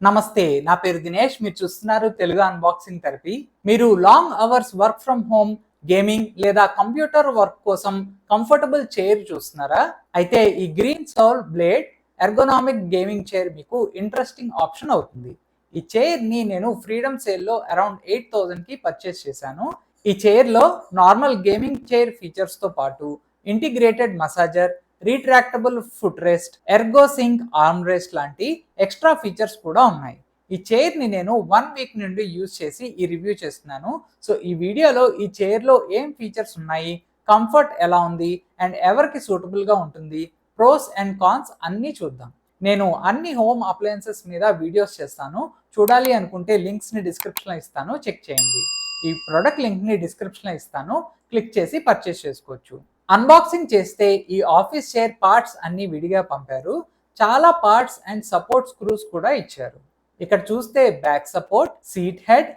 నమస్తే, నా పేరు దినేష్. మీరు చూస్తున్నారు తెలుగు అన్బాక్సింగ్ థెరపీ. మీరు long hours work from home, gaming లేదా కంప్యూటర్ వర్క్ కోసం కంఫర్టబుల్ చైర్ చూస్తున్నారా? అయితే ఈ Green Soul Blade ergonomic gaming chair మీకు ఇంట్రెస్టింగ్ ఆప్షన్ అవుతుంది. ఈ చైర్ని నేను ఫ్రీడమ్ సేల్లో అరౌండ్ 8,000కి పర్చేస్ చేశాను. ఈ చైర్లో నార్మల్ గేమింగ్ చైర్ ఫీచర్స్తో పాటు integrated massager, retractable foot rest, ergo sync arm rest లాంటి ఎక్స్ట్రా ఫీచర్స్ కూడా ఉన్నాయి. ఈ చైర్ని నేను 1 వీక్ నుండి యూజ్ చేసి ఈ రివ్యూ చేస్తున్నాను. సో ఈ వీడియోలో ఈ చైర్లో ఏం ఫీచర్స్ ఉన్నాయి, కంఫర్ట్ ఎలా ఉంది అండ్ ఎవరికి సూటబుల్గా ఉంటుంది, ప్రోస్ అండ్ కాన్స్ అన్నీ చూద్దాం. నేను అన్ని హోమ్ అప్లయన్సెస్ మీద వీడియోస్ చేస్తాను. చూడాలి అనుకుంటే లింక్స్ని డిస్క్రిప్షన్లో ఇస్తాను, చెక్ చేయండి. ఈ ప్రొడక్ట్ లింక్ని డిస్క్రిప్షన్లో ఇస్తాను, క్లిక్ చేసి పర్చేస్ చేసుకోవచ్చు. అన్బాక్సింగ్ చేస్తే ఈ ఆఫీస్ చైర్ పార్ట్స్ అన్ని విడిగా పంపారు. చాలా పార్ట్స్ అండ్ సపోర్ట్ స్క్రూస్ కూడా ఇచ్చారు. ఇక్కడ చూస్తే back support, seat head,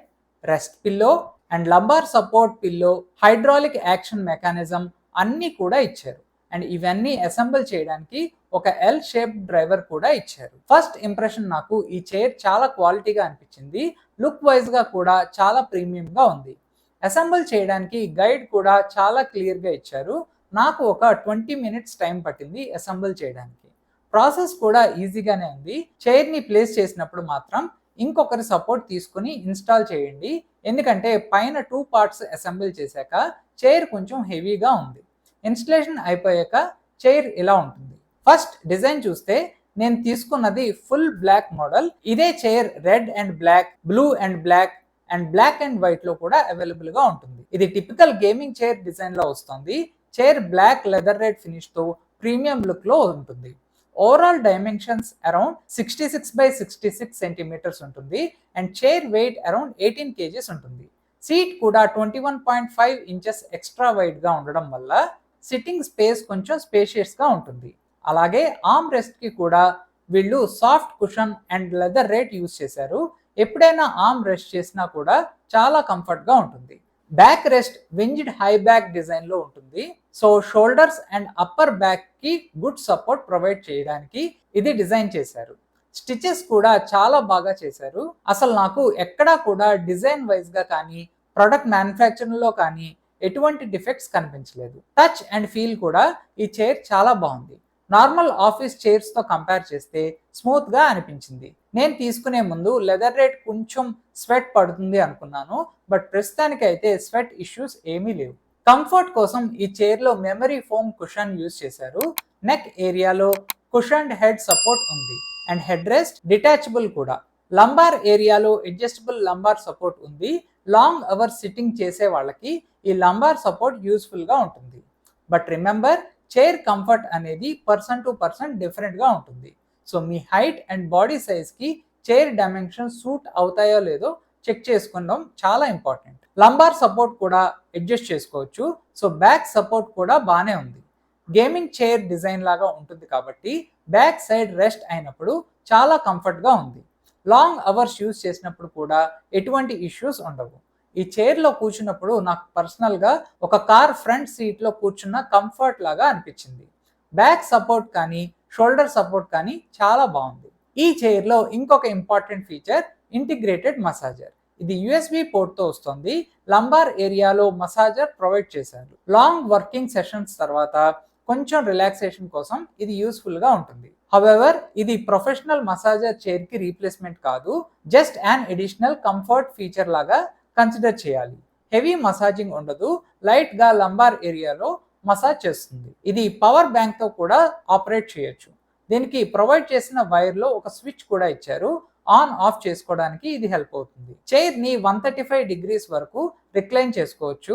rest pillow and lumbar support pillow, hydraulic action mechanism అన్నీ కూడా ఇచ్చారు. అండ్ ఇవన్నీ అసెంబుల్ చేయడానికి ఒక ఎల్ షేప్ డ్రైవర్ కూడా ఇచ్చారు. ఫస్ట్ ఇంప్రెషన్ నాకు ఈ చైర్ చాలా క్వాలిటీగా అనిపించింది. లుక్ వైజ్గా కూడా చాలా ప్రీమియంగా ఉంది. అసెంబుల్ చేయడానికి గైడ్ కూడా చాలా క్లియర్గా ఇచ్చారు. నాకు ఒక 20 మినిట్స్ టైం పట్టింది అసెంబుల్ చేయడానికి. ప్రాసెస్ కూడా ఈజీగానే ఉంది. చైర్ని ప్లేస్ చేసినప్పుడు మాత్రం ఇంకొకరి సపోర్ట్ తీసుకుని ఇన్స్టాల్ చేయండి, ఎందుకంటే పైన 2 పార్ట్స్ అసెంబుల్ చేశాక చైర్ కొంచెం హెవీగా ఉంది. ఇన్స్టలేషన్ అయిపోయాక చైర్ ఇలా ఉంటుంది. ఫస్ట్ డిజైన్ చూస్తే నేను తీసుకున్నది ఫుల్ బ్లాక్ మోడల్. ఇదే chair red and black, blue and black and black and white లో కూడా అవైలబుల్ గా ఉంటుంది. ఇది టిపికల్ గేమింగ్ చైర్ డిజైన్ లో వస్తుంది. Chair black leather red finish తో ప్రీమియం లుక్ లో ఉంటుంది. Overall dimensions around 66x66 centimetres ఉంటుంది and chair weight around 18 kgs ఉంటుంది. సీట్ కూడా 21.5 ఇంచెస్ ఎక్స్ట్రా వైడ్ గా ఉండడం వల్ల సిట్టింగ్ స్పేస్ కొంచెం స్పేషియస్ గా ఉంటుంది. అలాగే ఆర్మ్ రెస్ట్ కి కూడా వీళ్ళు soft cushion and leather rate use చేశారు. ఎప్పుడైనా ఆర్మ్ రెస్ట్ చేసినా కూడా చాలా కంఫర్ట్ గా ఉంటుంది. Back rest winged high back design లో ఉంటుంది. So shoulders and upper back కి గుడ్ సపోర్ట్ ప్రొవైడ్ చేయడానికి ఇది డిజైన్ చేశారు. స్టిచెస్ కూడా చాలా బాగా చేశారు. అసలు నాకు ఎక్కడా కూడా డిజైన్ వైజ్ గా కానీ ప్రొడక్ట్ మ్యానుఫ్యాక్చరింగ్ లో కానీ ఎటువంటి డిఫెక్ట్స్ కనిపించలేదు. టచ్ అండ్ ఫీల్ కూడా ఈ చైర్ చాలా బాగుంది. నార్మల్ ఆఫీస్ చైర్స్ తో కంపేర్ చేస్తే స్మూత్ గా అనిపించింది. నేను తీసుకునే ముందు లెదర్ రేట్ కొంచెం స్వెట్ పడుతుంది అనుకున్నాను, బట్ ప్రస్తుతానికి అయితే స్వెట్ ఇష్యూస్ ఏమీ లేవు. కంఫర్ట్ కోసం ఈ చైర్ లో మెమరీ ఫోమ్ కుషన్ యూజ్ చేశారు. నెక్ ఏరియాలో కుషన్డ్ హెడ్ సపోర్ట్ ఉంది అండ్ హెడ్ రెస్ట్ డిటాచబుల్ కూడా. లంబార్ ఏరియాలో అడ్జస్టబుల్ లంబార్ సపోర్ట్ ఉంది. లాంగ్ అవర్స్ సిట్టింగ్ చేసే వాళ్ళకి ఈ లంబార్ సపోర్ట్ యూస్ఫుల్ గా ఉంటుంది. బట్ రిమెంబర్, చైర్ కంఫర్ట్ అనేది పర్సన్ టు పర్సన్ డిఫరెంట్ గా ఉంటుంది. So me height and body size కి చైర్ డైమెన్షన్ సూట్ అవుతాయో లేదో చెక్ చేసుకోవడం చాలా ఇంపార్టెంట్. లంబార్ సపోర్ట్ కూడా అడ్జస్ట్ చేసుకోవచ్చు. సో బ్యాక్ సపోర్ట్ కూడా బాగానే ఉంది. గేమింగ్ చైర్ డిజైన్ లాగా ఉంటుంది కాబట్టి బ్యాక్ సైడ్ రెస్ట్ అయినప్పుడు చాలా కంఫర్ట్ గా ఉంది. లాంగ్ అవర్స్ యూజ్ చేసినప్పుడు కూడా ఎటువంటి ఇష్యూస్ ఉండవు. ఈ చైర్లో కూర్చున్నప్పుడు నాకు పర్సనల్గా ఒక కార్ ఫ్రంట్ సీట్లో కూర్చున్న కంఫర్ట్ లాగా అనిపించింది. బ్యాక్ సపోర్ట్ కానీ షోల్డర్ సపోర్ట్ కానీ చాలా బాగుంది. ఈ చైర్లో ఇంకొక ఇంపార్టెంట్ ఫీచర్ ఇంటిగ్రేటెడ్ మసాజర్. ఇది యూఎస్బి పోర్ట్తో వస్తుంది. లంబార్ ఏరియాలో మసాజర్ ప్రొవైడ్ చేశారు. లాంగ్ వర్కింగ్ సెషన్స్ తర్వాత కొంచెం రిలాక్సేషన్ కోసం ఇది యూస్ఫుల్గా ఉంటుంది. హవెవర్, ఇది ప్రొఫెషనల్ మసాజర్ చైర్కి రీప్లేస్మెంట్ కాదు, just an additional comfort feature లాగా కన్సిడర్ చేయాలి. హెవీ మసాజింగ్ ఉండదు, లైట్ గా లంబార్ ఏరియాలో మసాజ్ చేస్తుంది. ఇది పవర్ బ్యాంక్ తో కూడా ఆపరేట్ చేయొచ్చు. దీనికి ప్రొవైడ్ చేసిన వైర్ లో ఒక స్విచ్ కూడా ఇచ్చారు. ఆన్ ఆఫ్ చేసుకోవడానికి ఇది హెల్ప్ అవుతుంది. చైర్ ని 135 degrees వరకు రిక్లైన్ చేసుకోవచ్చు.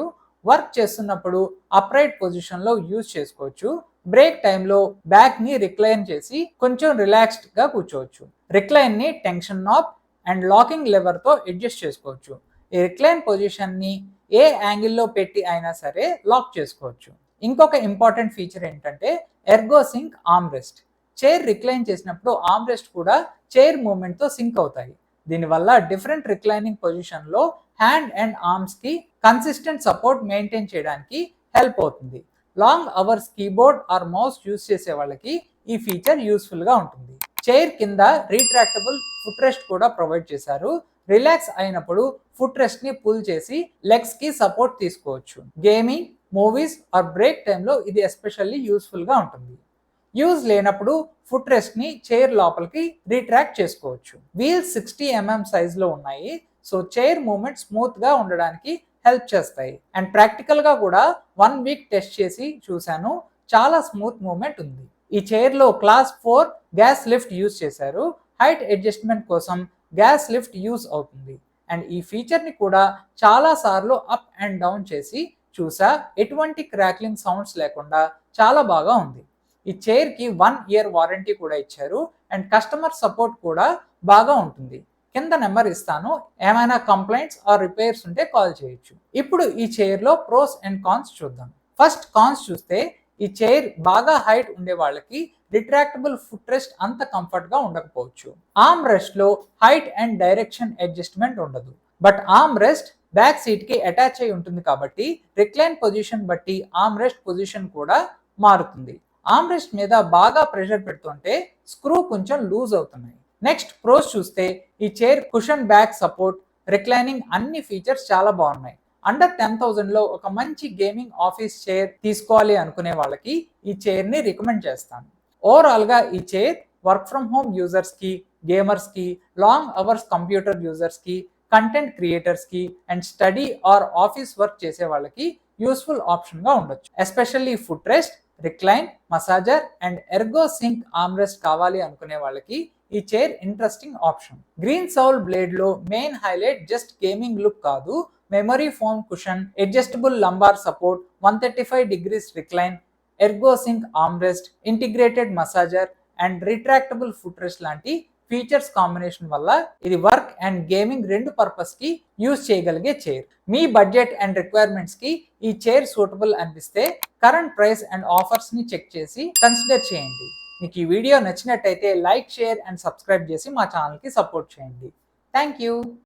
వర్క్ చేస్తున్నప్పుడు అప్రైట్ పొజిషన్ లో యూజ్ చేసుకోవచ్చు. బ్రేక్ టైంలో బ్యాక్ ని రిక్లైన్ చేసి కొంచెం రిలాక్స్డ్ గా కూర్చోవచ్చు. రిక్లైన్ ని tension knob and locking lever తో అడ్జస్ట్ చేసుకోవచ్చు. ఈ రిక్లైన్ పొజిషన్ ని ఏ యాంగిల్లో పెట్టి అయినా సరే లాక్ చేసుకోవచ్చు. ఇంకొక ఇంపార్టెంట్ ఫీచర్ ఏంటంటే ergo sync arm rest. Chair recline చేసినప్పుడు ఆర్మ్ రెస్ట్ కూడా చైర్ మూవ్మెంట్ తో సింక్ అవుతాయి. దీనివల్ల డిఫరెంట్ రిక్లైనింగ్ పొజిషన్ లో హ్యాండ్ అండ్ ఆర్మ్స్ కి కన్సిస్టెంట్ సపోర్ట్ మెయింటైన్ చేయడానికి హెల్ప్ అవుతుంది. Long hours keyboard or mouse use చేసే వాళ్ళకి ఈ ఫీచర్ యూస్ఫుల్ గా ఉంటుంది. చైర్ కింద రీట్రాక్టబుల్ ఫుట్ రెస్ట్ కూడా ప్రొవైడ్ చేశారు. రిలాక్స్ అయినప్పుడు ఫుట్ రెస్ట్ ని పుల్ చేసి లెగ్స్ కి సపోర్ట్ తీసుకోవచ్చు. గేమింగ్, మూవీస్ ఆర్ బ్రేక్ టైంలో ఇది ఎస్పెషల్లీ యూస్ఫుల్ గా ఉంటుంది. యూజ్ లేనప్పుడు ఫుట్ రెస్ట్ ని చైర్ లోపలికి రీట్రాక్ట్ చేసుకోవచ్చు. వీల్స్ 60 mm సైజ్ లో ఉన్నాయి. సో చైర్ మూవ్మెంట్ స్మూత్ గా ఉండడానికి హెల్ప్ చేస్తాయి. అండ్ ప్రాక్టికల్ గా కూడా 1 వీక్ టెస్ట్ చేసి చూశాను, చాలా స్మూత్ మూవ్మెంట్ ఉంది. ఈ చైర్ లో క్లాస్ 4 గ్యాస్ లిఫ్ట్ యూజ్ చేశారు. హైట్ అడ్జస్ట్మెంట్ కోసం గ్యాస్ లిఫ్ట్ యూజ్ అవుతుంది. అండ్ ఈ ఫీచర్ ని కూడా చాలా సార్లు అప్ అండ్ డౌన్ చేసి చూసా, ఎటువంటి క్రాక్లింగ్ సౌండ్స్ లేకుండా చాలా బాగా ఉంది. ఈ చైర్ కి 1 year వారంటీ కూడా ఇచ్చారు. అండ్ కస్టమర్ సపోర్ట్ కూడా బాగా ఉంటుంది. కింద నెంబర్ ఇస్తాను, ఏమైనా కంప్లైంట్స్ ఆర్ రిపేర్స్ ఉంటే కాల్ చేయొచ్చు. ఇప్పుడు ఈ చైర్ లో ప్రోస్ అండ్ కాన్స్ చూద్దాం. ఫస్ట్ కాన్స్ చూస్తే, ఈ చైర్ బాగా హైట్ ఉండే వాళ్ళకి రిట్రాక్టబుల్ ఫుట్ రెస్ట్ అంత కంఫర్ట్ గా ఉండకపోవచ్చు. ఆర్మ్ రెస్ట్ లో హైట్ అండ్ డైరెక్షన్ అడ్జస్ట్మెంట్ ఉండదు. But arm rest back seat కి అటాచ్ అయి ఉంటుంది కాబట్టి రిక్లైన్ పొజిషన్ బట్టి ఆర్మ్ రెస్ట్ పొజిషన్ కూడా మారుతుంది. ఆర్మ్ రెస్ట్ మీద బాగా ప్రెషర్ పెడుతుంటే స్క్రూ కొంచెం లూజ్ అవుతున్నాయి. నెక్స్ట్ ప్రోస్ చూస్తే, ఈ chair cushion back support, reclining అన్ని ఫీచర్స్ చాలా బాగున్నాయి. అండర్ 10,000 లో ఒక మంచి గేమింగ్ ఆఫీస్ చైర్ తీసుకోవాలి అనుకునే వాళ్ళకి ఈ చైర్ ని రికమెండ్ చేస్తాను. ఓవరాల్ గా ఈ chair work from home users కి, గేమర్స్ కి, లాంగ్ అవర్స్ కంప్యూటర్ యూజర్స్ కి, కంటెంట్ క్రియేటర్స్ కి and study or office work చేసే వాళ్ళకి యూస్ఫుల్ ఆప్షన్ గా ఉండొచ్చు. Especially foot rest, recline, massager and ergo sync armrest కావాలి అనుకునే వాళ్ళకి ఈ chair interesting option. Green Soul Blade లో main highlight just gaming look కాదు, memory foam cushion, adjustable lumbar support, 135 degrees recline, ergo sync armrest, integrated massager and retractable foot rest లాంటి features combination వల్ల ఇది work and gaming రెండు purpose కి use చేయగలిగే chair. Me budget and requirements కి ఈ chair suitable అనిపిస్తే current price and offers ని చెక్ చేసి కన్సిడర్ చేయండి. మీకు ఈ వీడియో నచ్చినట్టయితే లైక్, షేర్ అండ్ సబ్స్క్రైబ్ చేసి మా ఛానల్ కి సపోర్ట్ చేయండి. Thank you.